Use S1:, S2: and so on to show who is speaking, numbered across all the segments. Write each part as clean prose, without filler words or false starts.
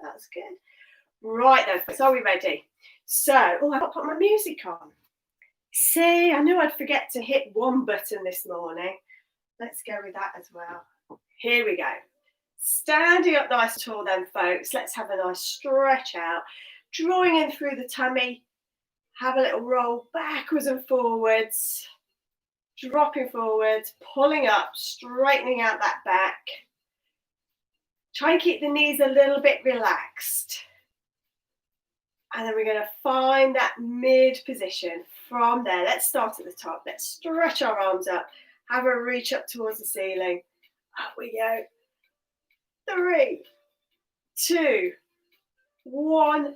S1: That's good. Right then, so are we ready? So, I've got to put my music on. See, I knew I'd forget to hit one button this morning. Let's go with that as well. Here we go. Standing up nice and tall then, folks. Let's have a nice stretch out. Drawing in through the tummy. Have a little roll backwards and forwards. Dropping forwards, pulling up, straightening out that back. Try and keep the knees a little bit relaxed. And then we're going to find that mid position. From there, let's start at the top. Let's stretch our arms up. Have a reach up towards the ceiling. Up we go. 3, 2, 1.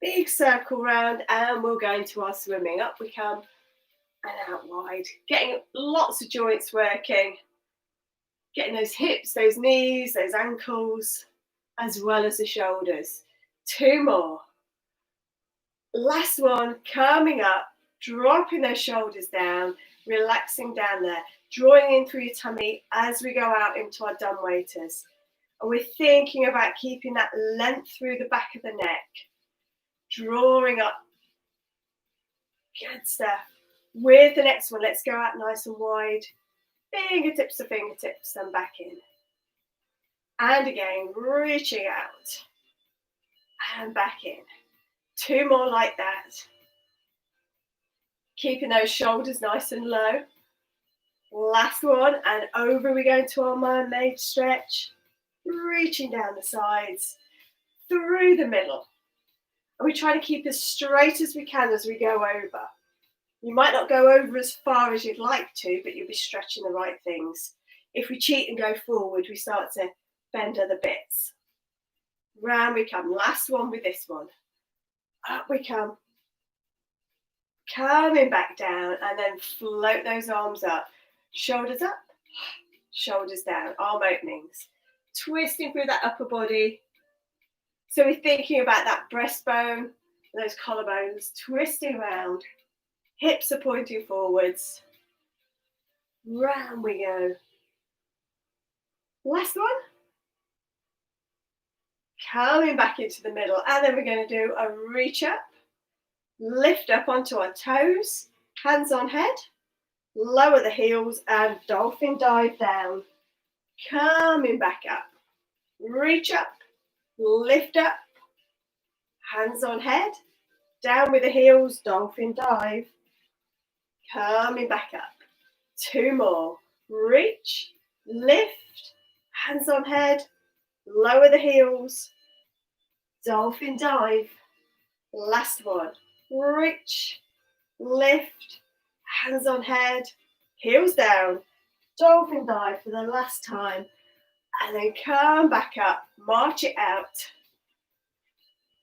S1: Big circle round, and we'll go into our swimming. Up we come and out wide. Getting lots of joints working. Getting those hips, those knees, those ankles, as well as the shoulders. 2 more. Last one, coming up, dropping those shoulders down, relaxing down there, drawing in through your tummy as we go out into our dumb waiters. And we're thinking about keeping that length through the back of the neck, drawing up. Good stuff. With the next one, let's go out nice and wide, fingertips to fingertips, and back in. And again, reaching out and back in. 2 more like that. Keeping those shoulders nice and low. Last one, and over we go into our mermaid stretch. Reaching down the sides, through the middle. And we try to keep as straight as we can as we go over. You might not go over as far as you'd like to, but you'll be stretching the right things. If we cheat and go forward, we start to bend other bits. Round we come. Last one with this one. Up we come. Coming back down, and then float those arms up. Shoulders up, shoulders down, arm openings. Twisting through that upper body. So we're thinking about that breastbone, those collarbones, twisting around. Hips are pointing forwards. Round we go. Last one. Coming back into the middle. And then we're going to do a reach up. Lift up onto our toes. Hands on head. Lower the heels and dolphin dive down. Coming back up. Reach up. Lift up. Hands on head. Down with the heels. Dolphin dive. Coming back up. 2 more. Reach, lift, hands on head, lower the heels, dolphin dive. Last one. Reach, lift, hands on head, heels down, dolphin dive for the last time. And then come back up, march it out.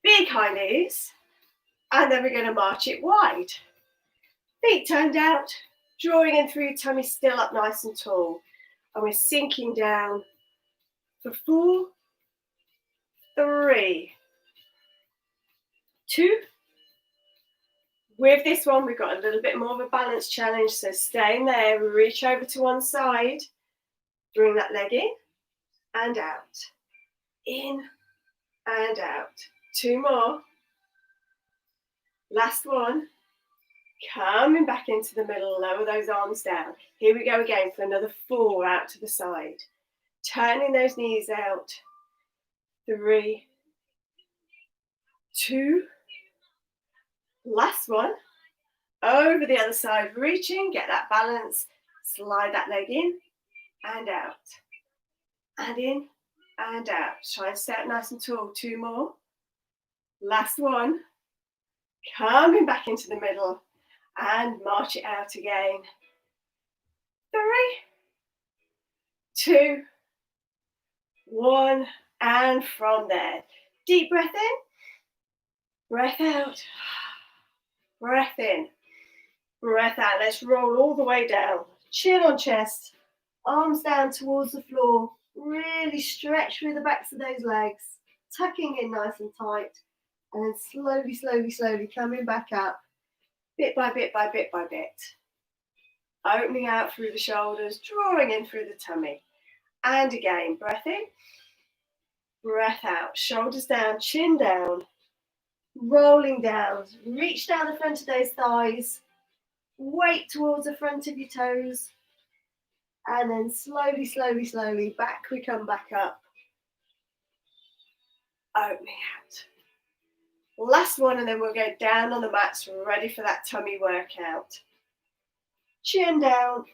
S1: Big high knees. And then we're going to march it wide. Feet turned out, drawing in through your tummy, still up nice and tall. And we're sinking down for 4, 3, 2. With this one, we've got a little bit more of a balance challenge. So staying there, reach over to one side, bring that leg in and out. In and out. 2 more. Last one. Coming back into the middle, lower those arms down. Here we go again for another 4 out to the side. Turning those knees out. 3, 2. Last one. Over the other side, reaching, get that balance. Slide that leg in and out. And in and out. Try and stay up nice and tall. 2 more. Last one. Coming back into the middle. And march it out again. 3, 2, 1. And from there, deep breath in, breath out, breath in, breath out. Let's roll all the way down. Chin on chest, arms down towards the floor. Really stretch through the backs of those legs, tucking in nice and tight. And then slowly, slowly, slowly coming back up. Bit by bit by bit by bit. Opening out through the shoulders, drawing in through the tummy. And again, breath in, Breath out, shoulders down, chin down, rolling down. Reach down the front of those thighs, weight towards the front of your toes, and then slowly, slowly, slowly, back we come back up. Opening out. Last one, and then we'll go down on the mats, ready for that tummy workout. Chin down,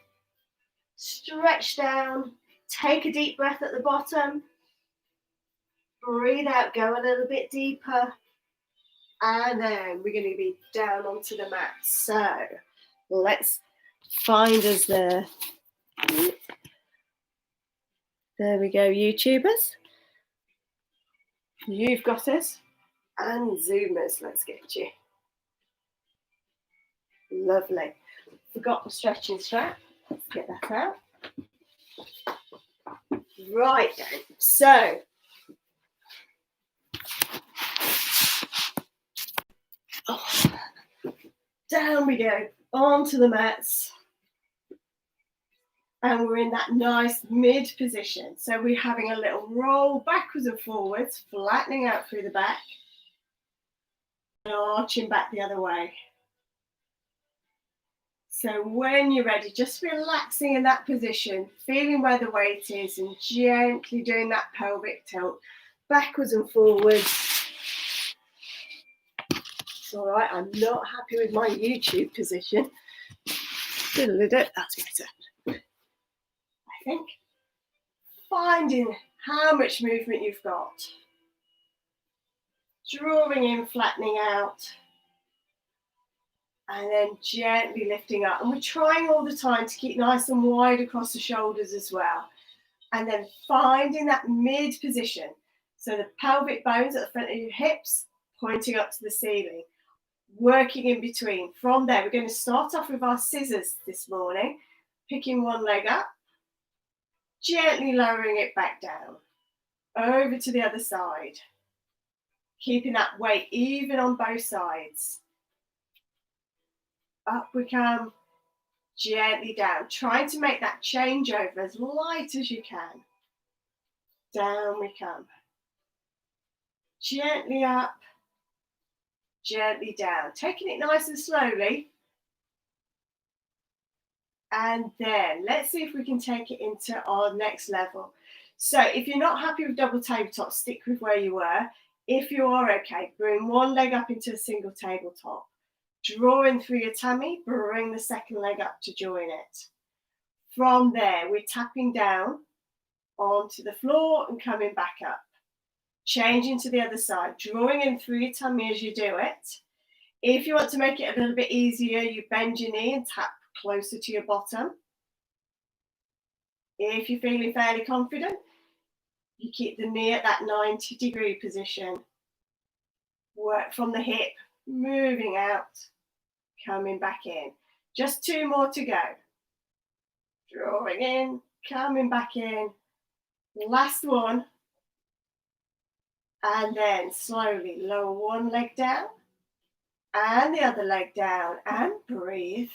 S1: stretch down, take a deep breath at the bottom. Breathe out, go a little bit deeper. And then we're going to be down onto the mat. So let's find us there. There we go, YouTubers. You've got us. And Zoomers, let's get you. Lovely. Forgot the stretching strap. Let's get that out. Right then. So down we go, onto the mats. And we're in that nice mid position. So we're having a little roll backwards and forwards, flattening out through the back, and arching back the other way. So when you're ready, just relaxing in that position, feeling where the weight is, and gently doing that pelvic tilt, backwards and forwards. It's all right, I'm not happy with my YouTube position. That's better. I think. Finding how much movement you've got. Drawing in, flattening out. And then gently lifting up. And we're trying all the time to keep nice and wide across the shoulders as well. And then finding that mid position. So the pelvic bones at the front of your hips pointing up to the ceiling. Working in between. From there, we're going to start off with our scissors this morning. Picking one leg up. Gently lowering it back down. Over to the other side. Keeping that weight even on both sides. Up we come, gently down, trying to make that changeover as light as you can. Down we come. Gently up, gently down. Taking it nice and slowly. And then let's see if we can take it into our next level. So if you're not happy with double tabletop, stick with where you were. If you are okay, bring one leg up into a single tabletop. Drawing through your tummy, bring the second leg up to join it. From there, we're tapping down onto the floor and coming back up. Changing to the other side, drawing in through your tummy as you do it. If you want to make it a little bit easier, you bend your knee and tap closer to your bottom. If you're feeling fairly confident, you keep the knee at that 90-degree position. Work from the hip, moving out, coming back in. Just two more to go. Drawing in, coming back in. Last one. And then slowly lower one leg down and the other leg down and breathe.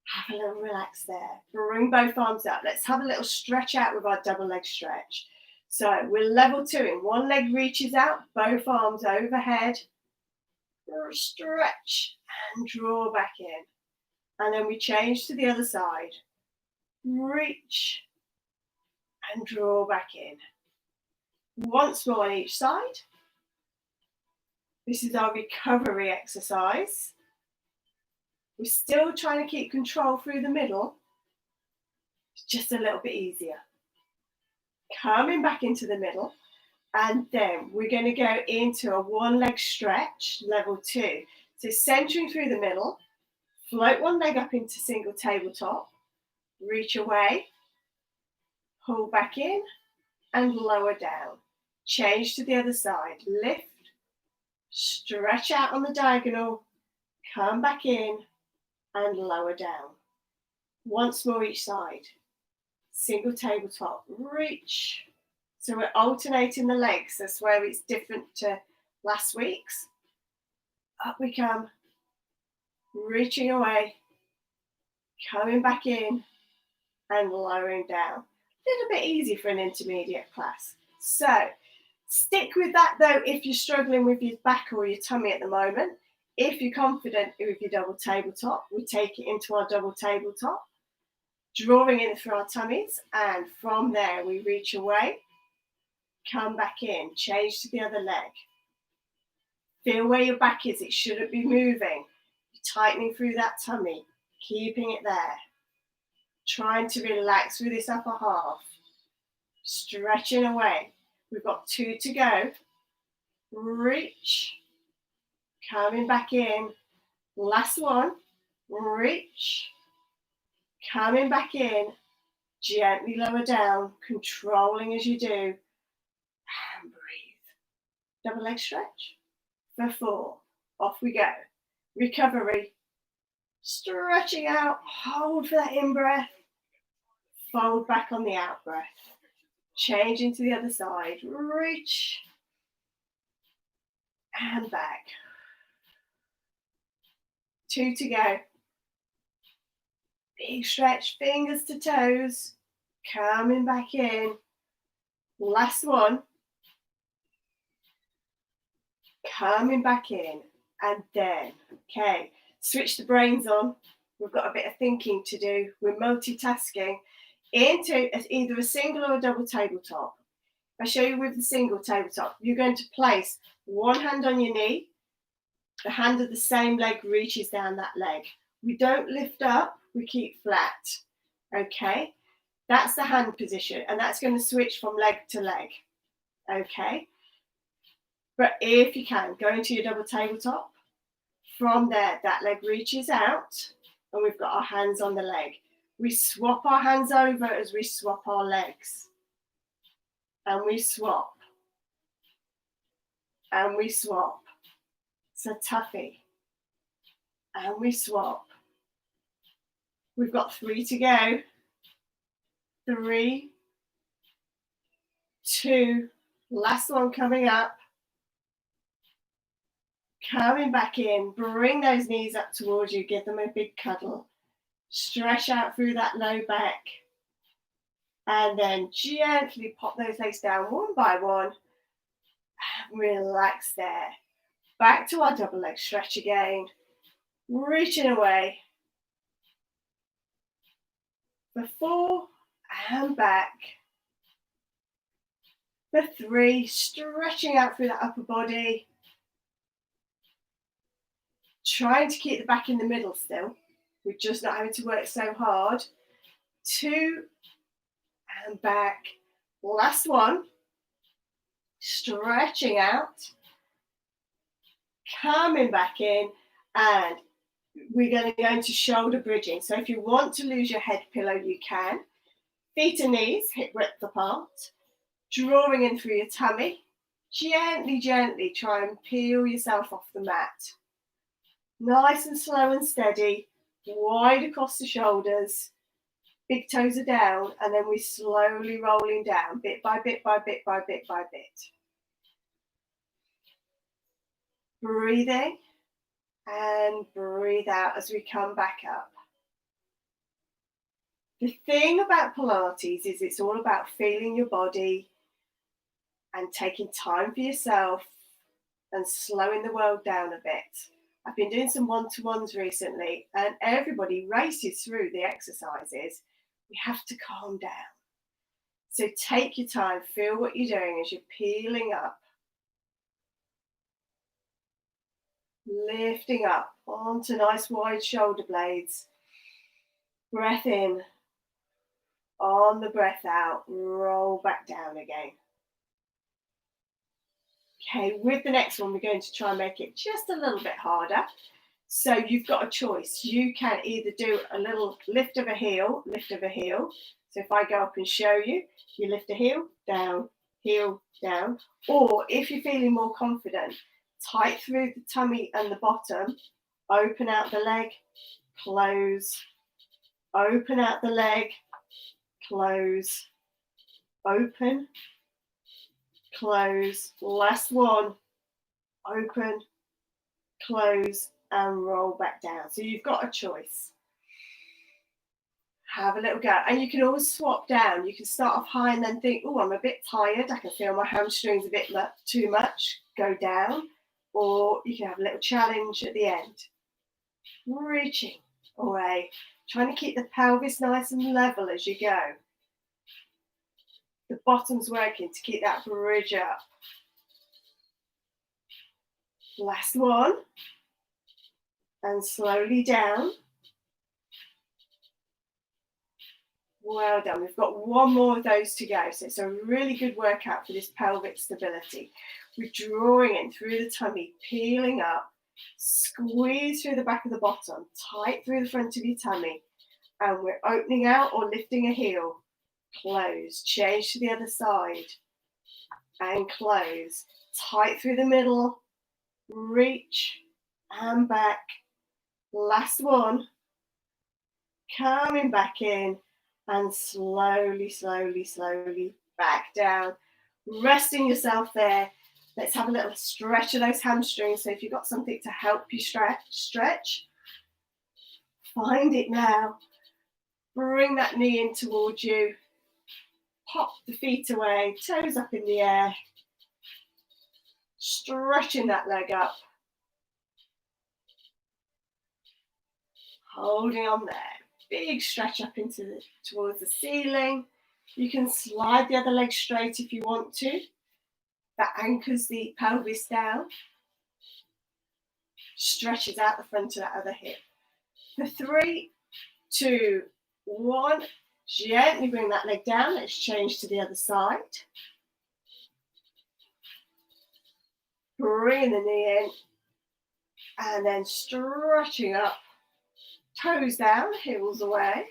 S1: Have a little relax there. Bring both arms up. Let's have a little stretch out with our double leg stretch. So we're level two. One leg reaches out, both arms overhead. Stretch and draw back in. And then we change to the other side. Reach and draw back in. Once more on each side. This is our recovery exercise. We're still trying to keep control through the middle. It's just a little bit easier. Coming back into the middle. And then we're going to go into a one leg stretch, level two. So centering through the middle, float one leg up into single tabletop, reach away, pull back in and lower down. Change to the other side, lift, stretch out on the diagonal, come back in and lower down. Once more each side, single tabletop, reach. So we're alternating the legs. That's where it's different to last week's. Up we come, reaching away, coming back in and lowering down. A little bit easy for an intermediate class. So Stick with that though if you're struggling with your back or your tummy at the moment. If you're confident with your double tabletop, we take it into our double tabletop, drawing in through our tummies, and from there we reach away, come back in, change to the other leg. Feel where your back is, it shouldn't be moving. You're tightening through that tummy, keeping it there. Trying to relax through this upper half. Stretching away. We've got 2 to go. Reach. Coming back in. Last one. Reach. Coming back in. Gently lower down. Controlling as you do. And breathe. Double leg stretch. For 4. Off we go. Recovery. Stretching out. Hold for that in-breath. Fold back on the out-breath. Change into the other side. Reach. And back. 2 to go. Big stretch, fingers to toes. Coming back in. Last one. Coming back in. And then, okay, switch the brains on. We've got a bit of thinking to do. We're multitasking into either a single or a double tabletop. If I show you with the single tabletop, you're going to place one hand on your knee. The hand of the same leg reaches down that leg. We don't lift up, we keep flat. Okay, that's the hand position, and that's going to switch from leg to leg. Okay, but if you can, go into your double tabletop. From there, that leg reaches out, and we've got our hands on the leg. We swap our hands over as we swap our legs. And we swap. And we swap. It's a toughie. And we swap. We've got 3 to go. 3, 2, last one coming up. Coming back in, bring those knees up towards you, give them a big cuddle. Stretch out through that low back. And then gently pop those legs down one by one. Relax there. Back to our double leg stretch again. Reaching away. For 4, and back. For 3, stretching out through that upper body. Trying to keep the back in the middle still. We're just not having to work so hard. 2, and back. Last one. Stretching out. Coming back in. And we're going to go into shoulder bridging. So if you want to lose your head pillow, you can. Feet and knees, hip width apart. Drawing in through your tummy. Gently, gently try and peel yourself off the mat. Nice and slow and steady. Wide across the shoulders. Big toes are down, and then we're slowly rolling down, bit by bit by bit by bit by bit. Breathing and breathe out as we come back up. The thing about Pilates is it's all about feeling your body and taking time for yourself and slowing the world down a bit. I've been doing some one-to-ones recently, and everybody races through the exercises. We have to calm down. So take your time, feel what you're doing as you're peeling up. Lifting up onto nice wide shoulder blades. Breath in. On the breath out, roll back down again. Okay, with the next one, we're going to try and make it just a little bit harder. So you've got a choice. You can either do a little lift of a heel. So if I go up and show you, you lift a heel, down. Or if you're feeling more confident, tight through the tummy and the bottom, open out the leg, close, open out the leg, close, open, close, last one, open, close, and roll back down. So you've got a choice. Have a little go. And you can always swap down. You can start off high and then think, oh, I'm a bit tired. I can feel my hamstrings a bit too much. Go down. Or you can have a little challenge at the end. Reaching away. Trying to keep the pelvis nice and level as you go. The bottom's working to keep that bridge up. Last one. And slowly down. Well done. We've got one more of those to go. So it's a really good workout for this pelvic stability. We're drawing in through the tummy, peeling up, squeeze through the back of the bottom, tight through the front of your tummy. And we're opening out or lifting a heel. Close. Change to the other side. And close. Tight through the middle. Reach. And back. Last one. Coming back in. And slowly, slowly, slowly back down. Resting yourself there. Let's have a little stretch of those hamstrings. So if you've got something to help you stretch, find it now. Bring that knee in towards you. Pop the feet away, toes up in the air. Stretching that leg up. Holding on there. Big stretch up towards the ceiling. You can slide the other leg straight if you want to. That anchors the pelvis down. Stretches out the front of that other hip. For 3, 2, 1. Gently bring that leg down. Let's change to the other side. Bring the knee in. And then stretching up. Toes down, heels away.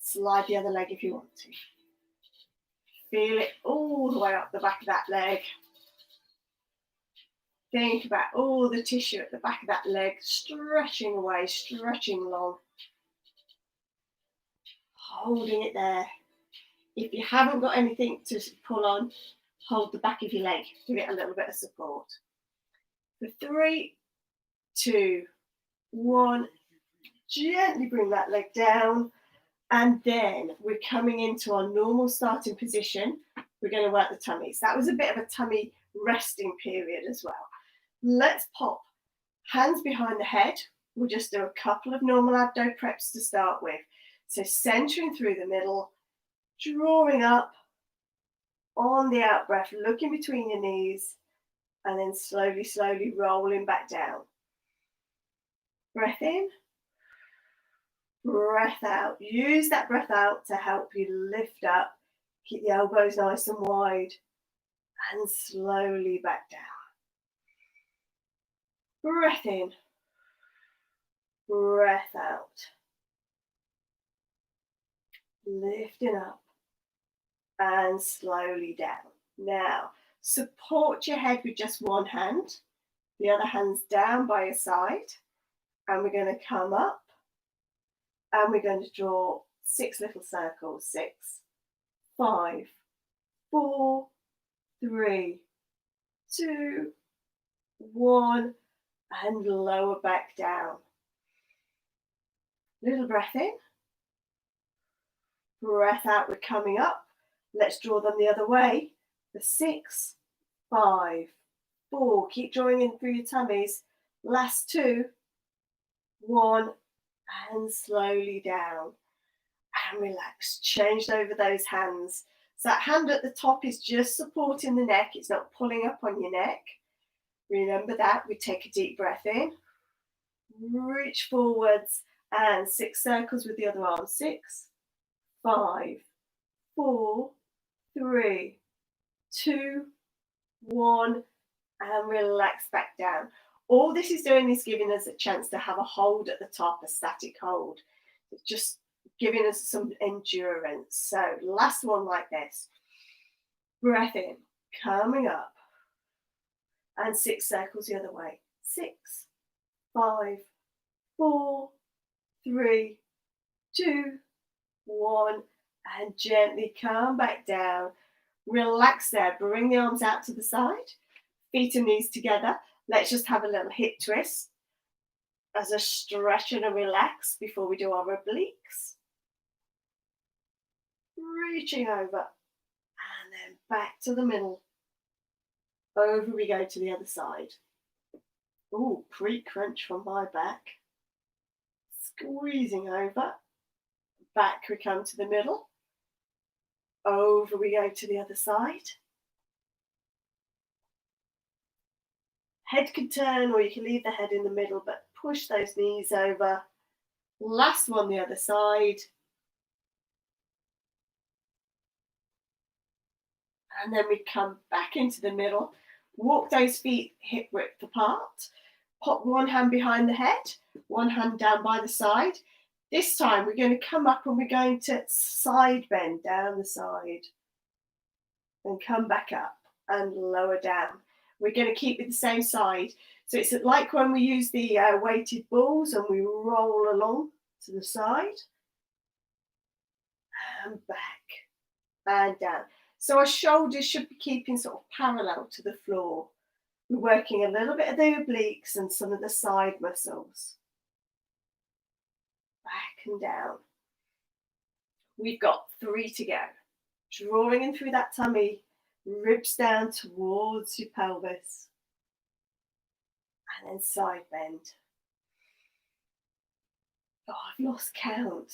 S1: Slide the other leg if you want to. Feel it all the way up the back of that leg. Think about all the tissue at the back of that leg, stretching away, stretching long. Holding it there. If you haven't got anything to pull on, hold the back of your leg. Give it a little bit of support. For 3, 2, 1. Gently bring that leg down. And then we're coming into our normal starting position. We're going to work the tummy. So that was a bit of a tummy resting period as well. Let's pop hands behind the head. We'll just do a couple of normal abdo preps to start with. So centering through the middle, drawing up on the out breath, looking between your knees, and then slowly, slowly rolling back down. Breath in. Breath out. Use that breath out to help you lift up. Keep the elbows nice and wide. And slowly back down. Breath in. Breath out. Lifting up. And slowly down. Now, support your head with just one hand. The other hand's down by your side. And we're going to come up. And we're going to draw 6 little circles. 6, 5, 4, 3, 2, 1. And lower back down. Little breath in. Breath out. We're coming up. Let's draw them the other way. The 6, 5, 4. Keep drawing in through your tummies. Last 2, 1. And slowly down. And relax. Change over those hands. So that hand at the top is just supporting the neck. It's not pulling up on your neck. Remember that. We take a deep breath in. Reach forwards. And 6 circles with the other arm. 6, 5, 4, 3, 2, 1. And relax back down. All this is doing is giving us a chance to have a hold at the top, a static hold. It's just giving us some endurance. So last one like this. Breath in, coming up. And 6 circles the other way. 6, 5, 4, 3, 2, 1. And gently come back down. Relax there. Bring the arms out to the side. Feet and knees together. Let's just have a little hip twist as a stretch and a relax before we do our obliques. reaching over, and then back to the middle. Over we go to the other side. Oh, pre-crunch from my back. Squeezing over. Back we come to the middle. Over we go to the other side. Head can turn, or you can leave the head in the middle, but push those knees over. Last one, the other side. And then we come back into the middle. Walk those feet hip width apart. Pop one hand behind the head, one hand down by the side. This time we're going to come up and we're going to side bend down the side. And come back up and lower down. We're going to keep it the same side. So it's like when we use the weighted balls and we roll along to the side. And back and down. So our shoulders should be keeping sort of parallel to the floor. We're working a little bit of the obliques and some of the side muscles. Back and down. We've got 3 to go. Drawing in through that tummy, ribs down towards your pelvis. And then side bend. Oh, I've lost count.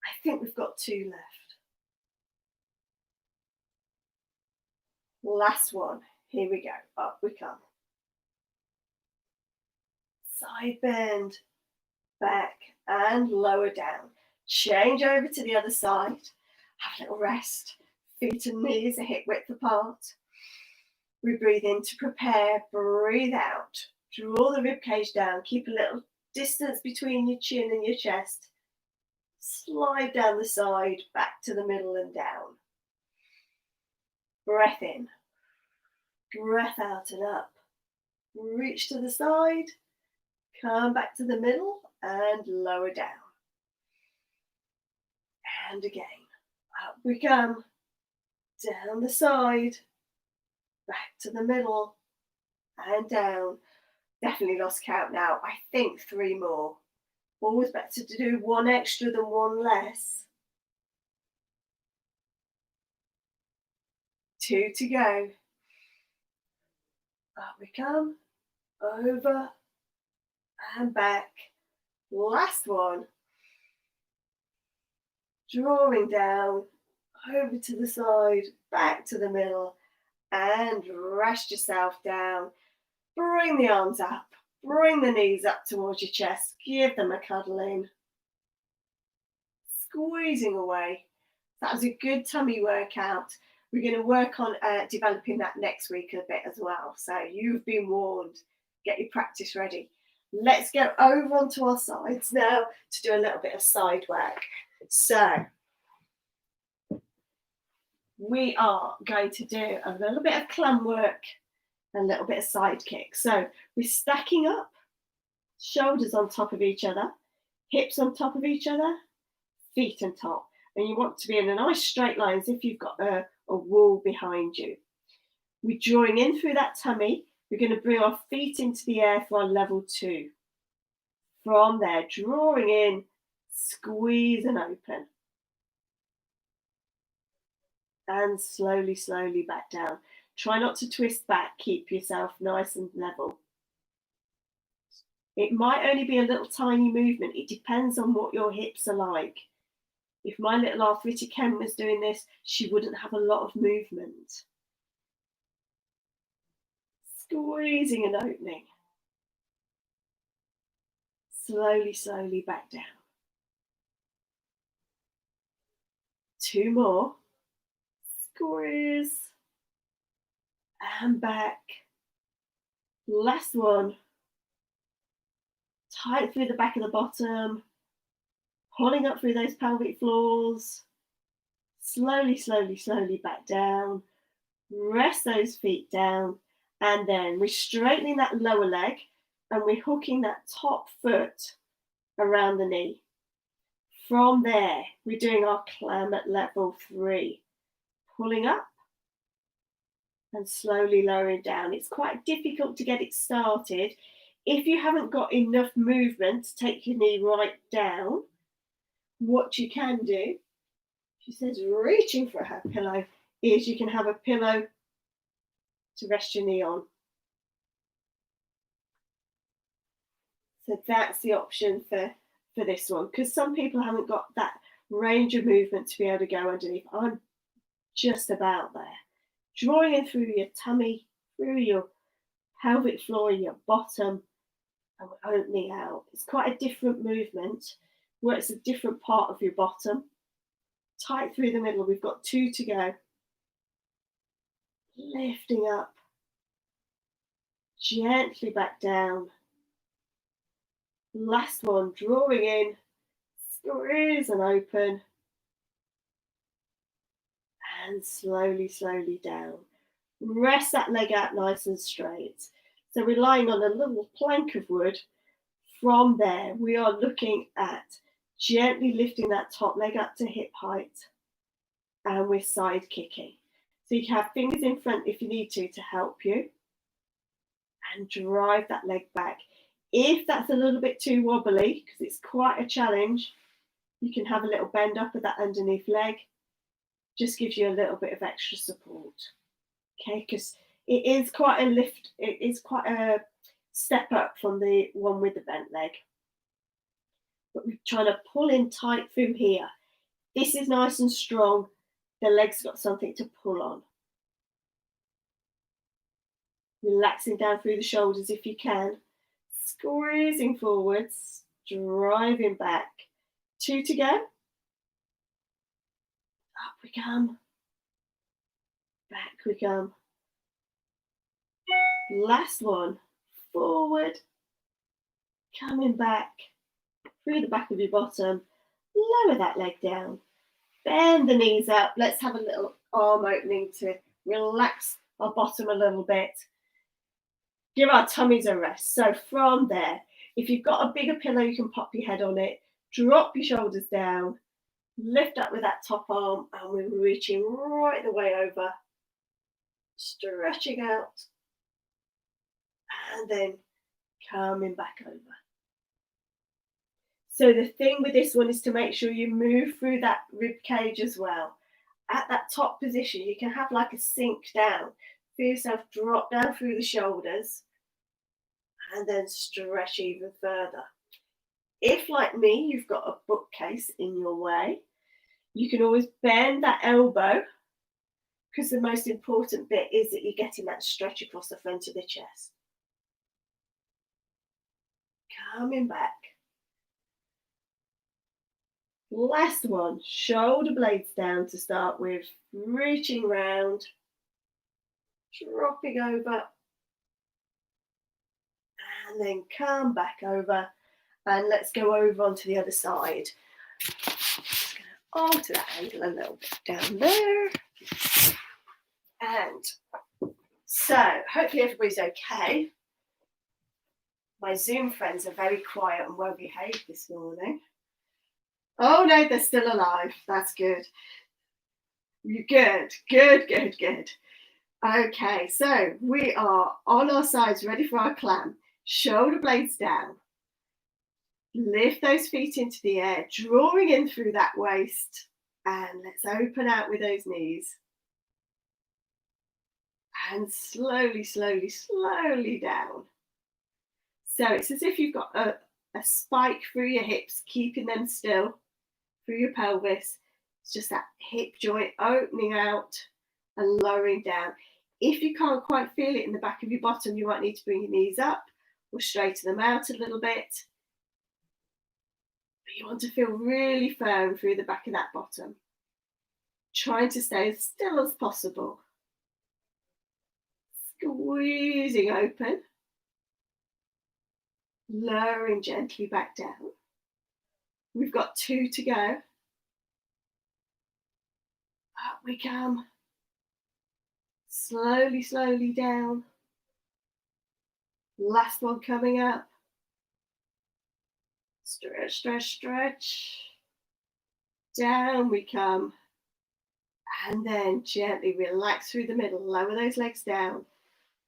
S1: I think we've got 2 left. Last one. Here we go. Up we come. Side bend. Back and lower down. Change over to the other side. Have a little rest. Feet and knees are hip width apart. We breathe in to prepare. Breathe out. Draw the rib cage down. Keep a little distance between your chin and your chest. Slide down the side, back to the middle and down. Breath in. Breath out and up. Reach to the side. Come back to the middle and lower down. And again. Up we come. Down the side. Back to the middle. And down. Definitely lost count now. I think 3 more. Always better to do 1 extra than 1 less. 2 to go. Up we come. Over. And back. Last one. Drawing down. Over to the side. Back to the middle. And rest yourself down. Bring the arms up. Bring the knees up towards your chest. Give them a cuddle in. Squeezing away. That was a good tummy workout. We're going to work on developing that next week a bit as well. So you've been warned. Get your practice ready. Let's go over onto our sides now to do a little bit of side work. So we are going to do a little bit of climb work, a little bit of side kick. So we're stacking up, shoulders on top of each other, hips on top of each other, feet on top. And you want to be in a nice straight line as if you've got a wall behind you. We're drawing in through that tummy. We're going to bring our feet into the air for our level 2. From there, drawing in, squeeze and open. And slowly, slowly back down. Try not to twist back. Keep yourself nice and level. It might only be a little tiny movement. It depends on what your hips are like. If my little arthritic hen was doing this, she wouldn't have a lot of movement. Squeezing and opening. Slowly, slowly back down. 2 more. Squeeze. And back. Last one. Tight through the back of the bottom. Pulling up through those pelvic floors. Slowly, slowly, slowly back down. Rest those feet down. And then we're straightening that lower leg and we're hooking that top foot around the knee. From there, we're doing our climb at level 3. Pulling up and slowly lowering down. It's quite difficult to get it started. If you haven't got enough movement to take your knee right down, what you can do, She says reaching for her pillow is you can have a pillow to rest your knee on. So that's the option for this one, because some people haven't got that range of movement to be able to go underneath. I'm just about there. Drawing in through your tummy, through your pelvic floor, your bottom, and we're opening out. It's quite a different movement. Works a different part of your bottom. Tight through the middle. We've got 2 to go. Lifting up. Gently back down. Last one, drawing in, squeeze and open, and slowly, slowly down. Rest that leg out nice and straight. So we're lying on a little plank of wood. From there, we are looking at gently lifting that top leg up to hip height, and we're side kicking. So you can have fingers in front if you need to help you, and drive that leg back. If that's a little bit too wobbly, because it's quite a challenge, you can have a little bend up of that underneath leg. Just gives you a little bit of extra support. Okay, because it is quite a lift, it is quite a step up from the one with the bent leg. But we're trying to pull in tight through here. This is nice and strong. The leg's got something to pull on. Relaxing down through the shoulders if you can. Squeezing forwards, driving back. 2 to go. Up we come. Back we come. Last one. Forward. Coming back. Through the back of your bottom. Lower that leg down. Bend the knees up. Let's have a little arm opening to relax our bottom a little bit. Give our tummies a rest. So from there, if you've got a bigger pillow, you can pop your head on it. Drop your shoulders down. Lift up with that top arm, and we're reaching right the way over. Stretching out. And then coming back over. So the thing with this one is to make sure you move through that rib cage as well. At that top position, you can have like a sink down. Feel yourself drop down through the shoulders and then stretch even further. If, like me, you've got a bookcase in your way, you can always bend that elbow, because the most important bit is that you're getting that stretch across the front of the chest. Coming back. Last one, shoulder blades down to start with, reaching round, dropping over, and then come back over, and let's go over onto the other side. Just going to alter that angle a little bit down there. And so, hopefully everybody's okay. My Zoom friends are very quiet and well behaved this morning. Oh no, they're still alive. That's good. You're good. Good, good, good. Okay, so we are on our sides, ready for our climb. Shoulder blades down. Lift those feet into the air, drawing in through that waist. And let's open out with those knees. And slowly, slowly, slowly down. So it's as if you've got a spike through your hips, keeping them still, through your pelvis. It's just that hip joint opening out and lowering down. If you can't quite feel it in the back of your bottom, you might need to bring your knees up or straighten them out a little bit. But you want to feel really firm through the back of that bottom. Trying to stay as still as possible. Squeezing open. Lowering gently back down. We've got 2 to go. Up we come. Slowly, slowly down. Last one coming up. Stretch, stretch, stretch. Down we come. And then gently relax through the middle. Lower those legs down.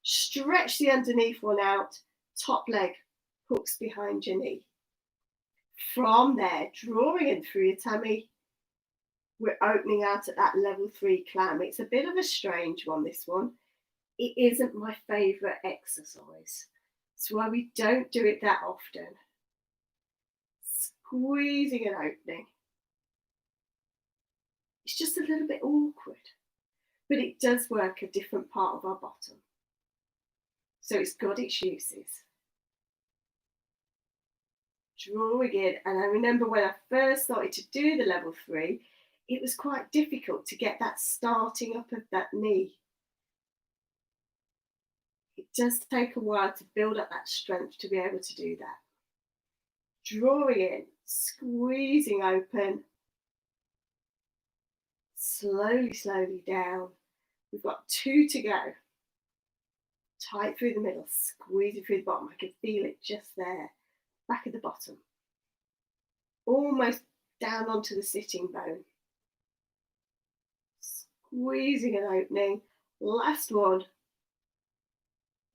S1: Stretch the underneath one out. Top leg hooks behind your knee. From there, drawing in through your tummy, we're opening out at that level 3 clam. It's a bit of a strange one, this one. It isn't my favourite exercise. That's why we don't do it that often. Squeezing and opening. It's just a little bit awkward, but it does work a different part of our bottom. So it's got its uses. Drawing in, and I remember when I first started to do the level 3, it was quite difficult to get that starting up of that knee. It does take a while to build up that strength to be able to do that. Drawing in, squeezing open, slowly down. We've got 2 to go. Tight through the middle, squeezing through the bottom. I can feel it just there, back of the bottom. Almost down onto the sitting bone. Squeezing and opening. Last one.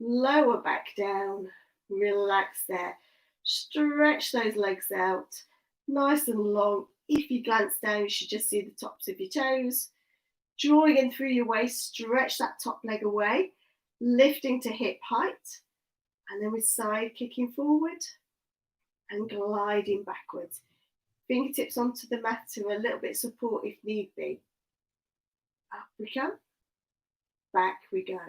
S1: Lower back down. Relax there. Stretch those legs out. Nice and long. If you glance down, you should just see the tops of your toes. Drawing in through your waist, stretch that top leg away, lifting to hip height, and then with side kicking forward and gliding backwards. Fingertips onto the mat to a little bit of support if need be. Up we come, back we go.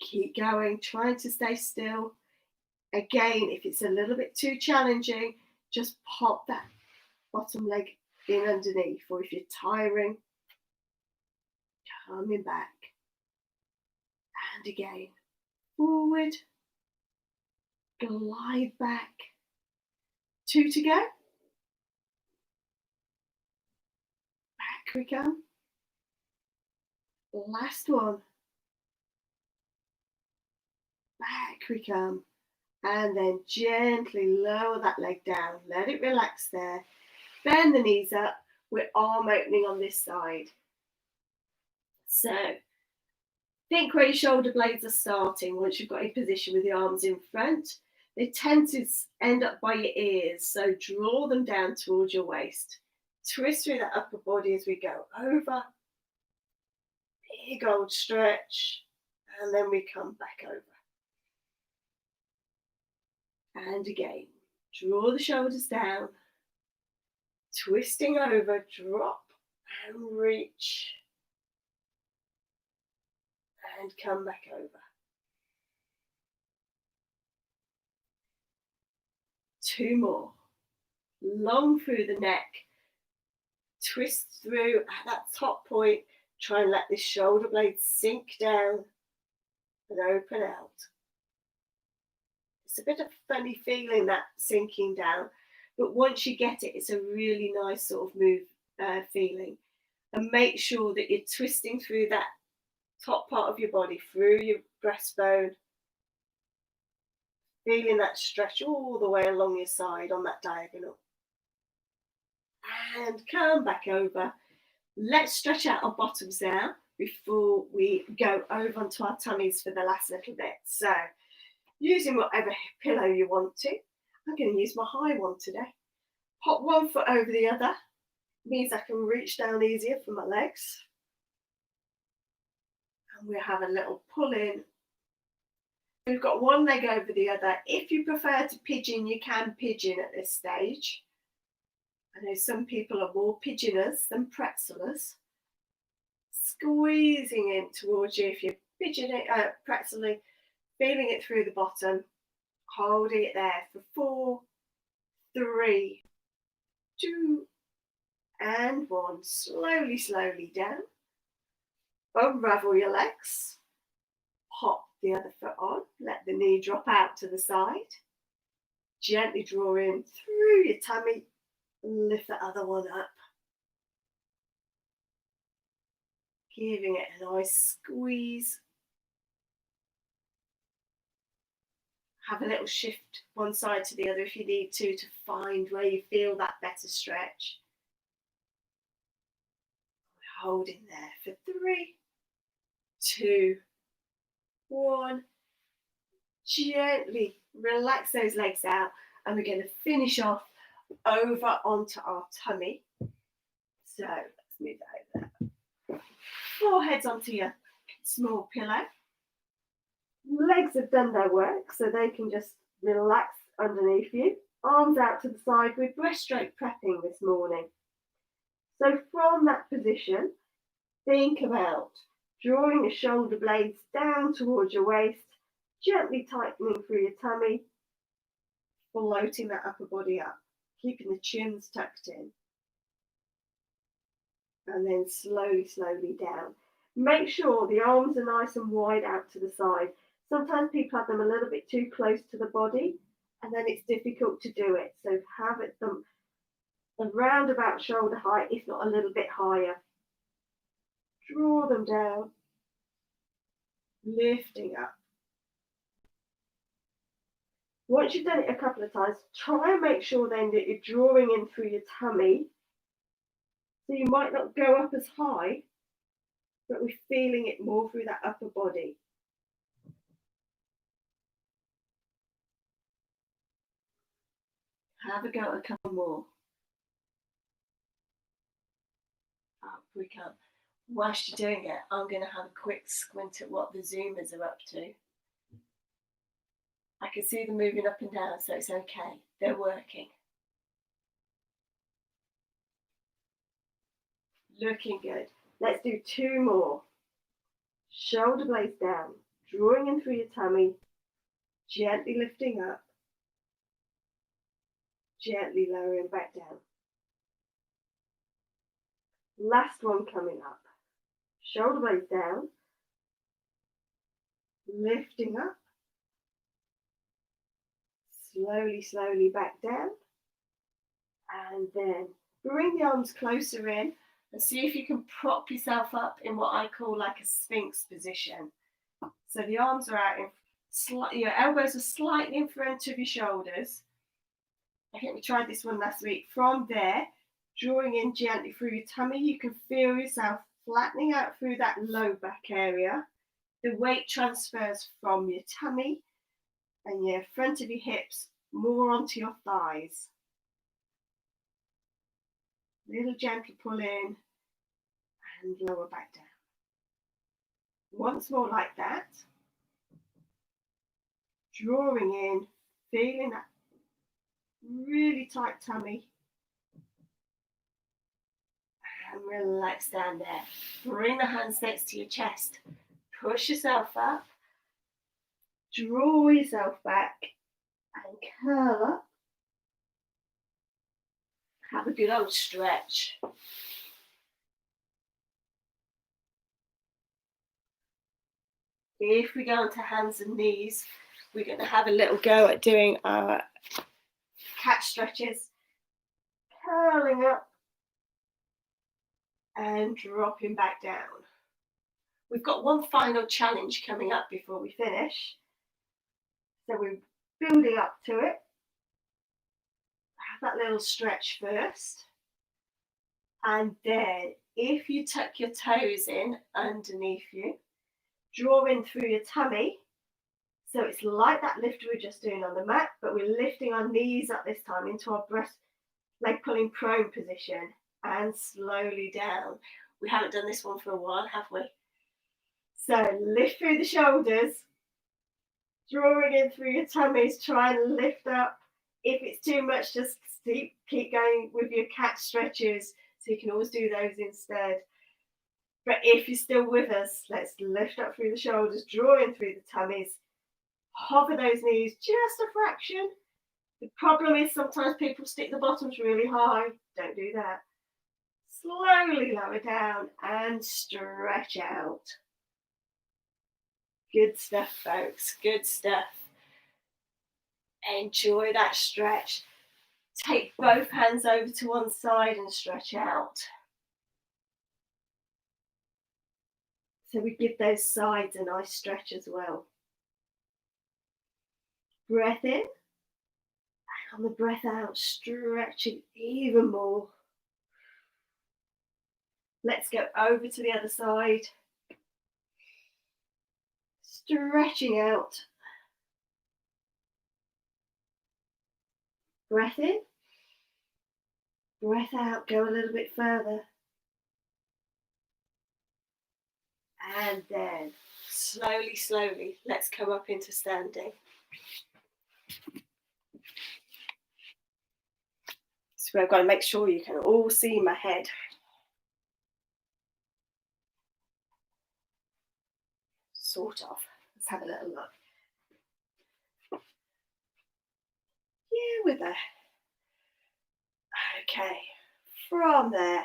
S1: Keep going, trying to stay still. Again, if it's a little bit too challenging, just pop that bottom leg in underneath, or if you're tiring, coming back. And again, forward, glide back. 2 to go. Back we come. Last one. Back we come. And then gently lower that leg down. Let it relax there. Bend the knees up. We're arm opening on this side. So think where your shoulder blades are starting once you've got your position with the arms in front. They tend to end up by your ears, so draw them down towards your waist. Twist through that upper body as we go over. Big old stretch, and then we come back over. And again, draw the shoulders down, twisting over, drop and reach, and come back over. 2 more. Long through the neck, twist through at that top point, try and let this shoulder blade sink down and open out. It's a bit of a funny feeling, that sinking down, but once you get it, it's a really nice sort of move feeling. And make sure that you're twisting through that top part of your body, through your breastbone, feeling that stretch all the way along your side on that diagonal. And come back over. Let's stretch out our bottoms now before we go over onto our tummies for the last little bit. So using whatever pillow you want to. I'm going to use my high one today. Pop one foot over the other. Means I can reach down easier for my legs. And we'll have a little pull in. We've got one leg over the other. If you prefer to pigeon, you can pigeon at this stage. I know some people are more pigeoners than pretzelers. Squeezing in towards you if you're pigeoning, pretzeling, feeling it through the bottom, holding it there for 4, 3, 2, and 1. Slowly down. Unravel your legs. Pop the other foot on. Let the knee drop out to the side. Gently draw in through your tummy. Lift the other one up. Giving it a nice squeeze. Have a little shift one side to the other if you need to find where you feel that better stretch. Hold in there for 3, 2, 1. Gently relax those legs out, and we're going to finish off over onto our tummy. So let's move that over there. Foreheads onto your small pillow. Legs have done their work, so they can just relax underneath you. Arms out to the side with breaststroke prepping this morning. So from that position, think about drawing the shoulder blades down towards your waist, gently tightening through your tummy, floating that upper body up, keeping the chins tucked in. And then slowly, slowly down. Make sure the arms are nice and wide out to the side. Sometimes people have them a little bit too close to the body, and then it's difficult to do it. So have it them around about shoulder height, if not a little bit higher. Draw them down, lifting up. Once you've done it a couple of times, try and make sure then that you're drawing in through your tummy. So you might not go up as high, but we're feeling it more through that upper body. Have a go at a couple more. Up we come. Whilst you're doing it, I'm going to have a quick squint at what the Zoomers are up to. I can see them moving up and down, so it's okay. They're working. Looking good. Let's do 2 more. Shoulder blades down, drawing in through your tummy, gently lifting up, gently lowering back down. Last one coming up. Shoulder blades down, lifting up, slowly, slowly back down, and then bring the arms closer in and see if you can prop yourself up in what I call like a sphinx position. So the arms are out, your elbows are slightly in front of your shoulders. I think we tried this one last week. From there, drawing in gently through your tummy, you can feel yourself flattening out through that low back area. The weight transfers from your tummy and your front of your hips more onto your thighs. Little gentle pull in and lower back down. Once more like that. Drawing in, feeling that really tight tummy. And relax down there. Bring the hands next to your chest. Push yourself up. Draw yourself back and curl up. Have a good old stretch. If we go onto hands and knees, we're going to have a little go at doing our cat stretches. Curling up and dropping back down. We've got one final challenge coming up before we finish. So we're building up to it. Have that little stretch first. And then if you tuck your toes in underneath you, draw in through your tummy. So it's like that lift we were just doing on the mat, but we're lifting our knees up this time into our breast, leg pulling prone position and slowly down. We haven't done this one for a while, have we? So lift through the shoulders, drawing in through your tummies, try and lift up. If it's too much, just keep going with your cat stretches, so you can always do those instead. But if you're still with us, let's lift up through the shoulders, draw in through the tummies, hover those knees just a fraction. The problem is sometimes people stick the bottoms really high. Don't do that. Slowly lower down and stretch out. Good stuff, folks. Good stuff. Enjoy that stretch. Take both hands over to one side and stretch out. So we give those sides a nice stretch as well. Breath in. And on the breath out, stretching even more. Let's go over to the other side. Stretching out. Breath in. Breath out, go a little bit further. And then slowly, slowly, let's come up into standing. So I've got to make sure you can all see my head. Sort of. Let's have a little look. Yeah, we're there. Okay, from there,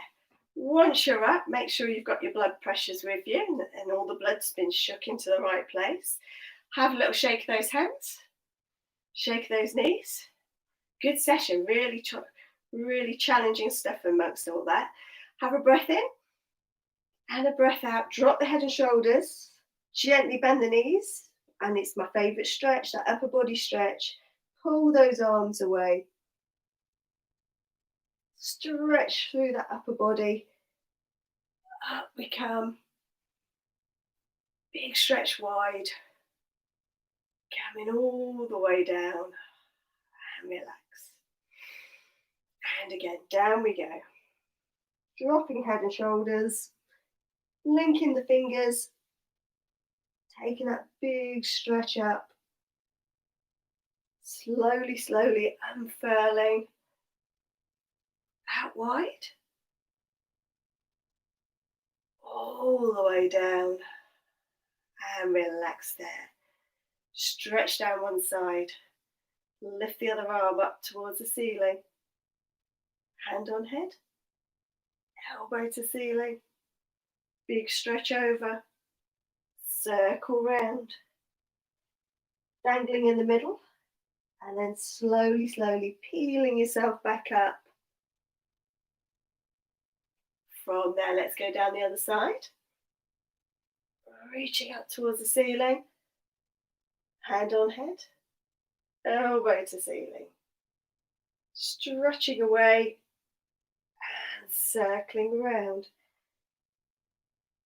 S1: once you're up, make sure you've got your blood pressures with you and all the blood's been shook into the right place. Have a little shake of those hands, shake those knees. Good session, really challenging stuff amongst all that. Have a breath in and a breath out. Drop the head and shoulders, gently bend the knees, and it's my favourite stretch, that upper body stretch. Pull those arms away. Stretch through that upper body. Up we come. Big stretch wide. Coming all the way down. And relax. And again, down we go. Dropping head and shoulders. Linking the fingers. Taking that big stretch up. Slowly, slowly unfurling. Out wide. All the way down. And relax there. Stretch down one side. Lift the other arm up towards the ceiling. Hand on head. Elbow to ceiling. Big stretch over. Circle round. Dangling in the middle. And then slowly, slowly peeling yourself back up. From there, let's go down the other side. Reaching up towards the ceiling. Hand on head. Elbow to ceiling. Stretching away and circling around.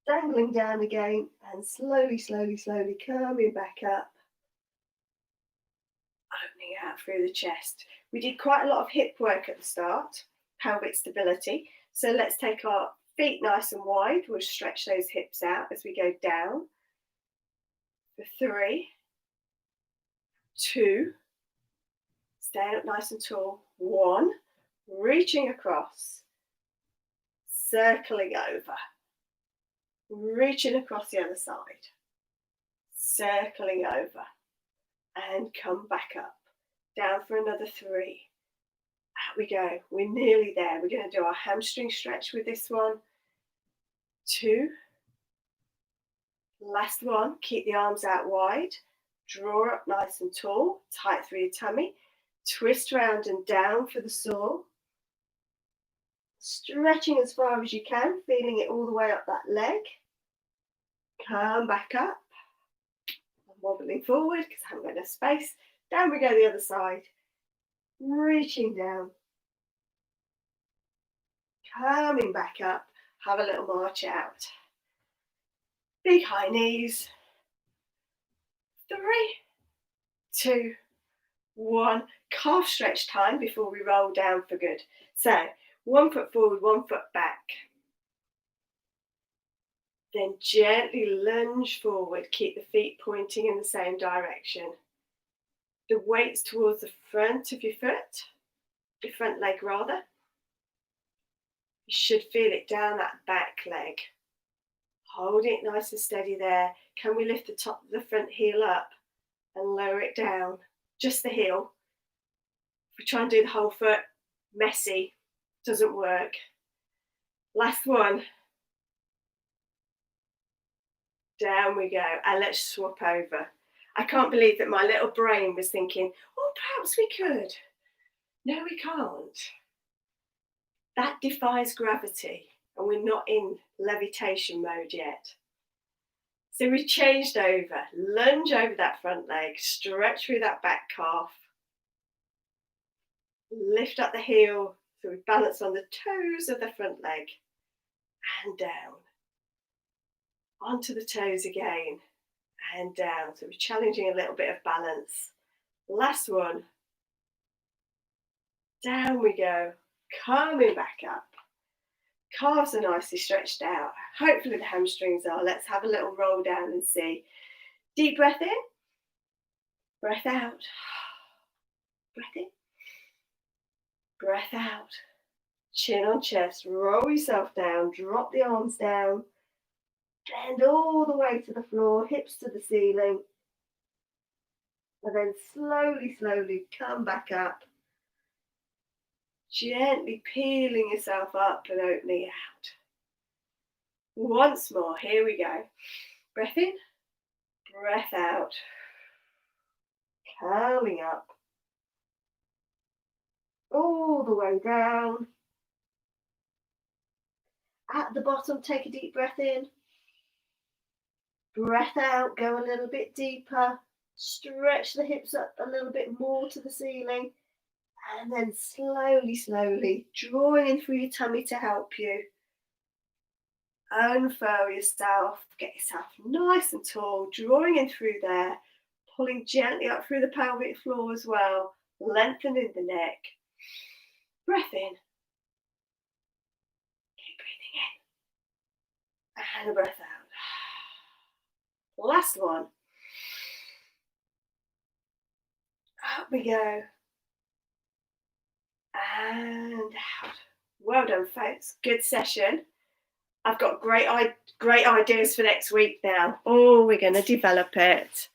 S1: Dangling down again and slowly, slowly, slowly coming back up. Opening out through the chest. We did quite a lot of hip work at the start, pelvic stability. So let's take our feet nice and wide. We'll stretch those hips out as we go down. For 3, 2, staying up nice and tall. 1, reaching across, circling over, reaching across the other side, circling over, and come back up. Down for another 3. Out we go. We're nearly there. We're going to do our hamstring stretch with this one. 2. Last one. Keep the arms out wide. Draw up nice and tall. Tight through your tummy. Twist round and down for the saw. Stretching as far as you can. Feeling it all the way up that leg. Come back up. I'm wobbling forward because I haven't got enough space. Down we go the other side. Reaching down. Coming back up. Have a little march out. Big high knees. 3, 2, 1. Calf stretch time before we roll down for good. So 1 foot forward, 1 foot back. Then gently lunge forward. Keep the feet pointing in the same direction. The weight's towards the front of your foot, your front leg rather. You should feel it down that back leg. Hold it nice and steady there. Can we lift the top of the front heel up and lower it down? Just the heel. If we try and do the whole foot, messy, doesn't work. Last one. Down we go. And let's swap over. I can't believe that my little brain was thinking, oh, perhaps we could. No, we can't. That defies gravity, and we're not in levitation mode yet. So we changed over, lunge over that front leg, stretch through that back calf, lift up the heel, so we balance on the toes of the front leg, and down. Onto the toes again, and down. So we're challenging a little bit of balance. Last one. Down we go, coming back up. Calves are nicely stretched out. Hopefully the hamstrings are. Let's have a little roll down and see. Deep breath in, breath out. Breath in, breath out. Chin on chest, roll yourself down, drop the arms down, bend all the way to the floor, hips to the ceiling, and then slowly, slowly come back up, gently peeling yourself up and opening out. Once more, here we go. Breath in, breath out, curling up, all the way down. At the bottom, take a deep breath in, breath out, go a little bit deeper, stretch the hips up a little bit more to the ceiling, and then slowly, slowly drawing in through your tummy to help you. Unfurl yourself, get yourself nice and tall, drawing in through there, pulling gently up through the pelvic floor as well, lengthening the neck. Breath in. Keep breathing in. And a breath out. Last one. Up we go. And out. Well done, folks. Good session. I've got great ideas for next week now. Oh, we're going to develop it.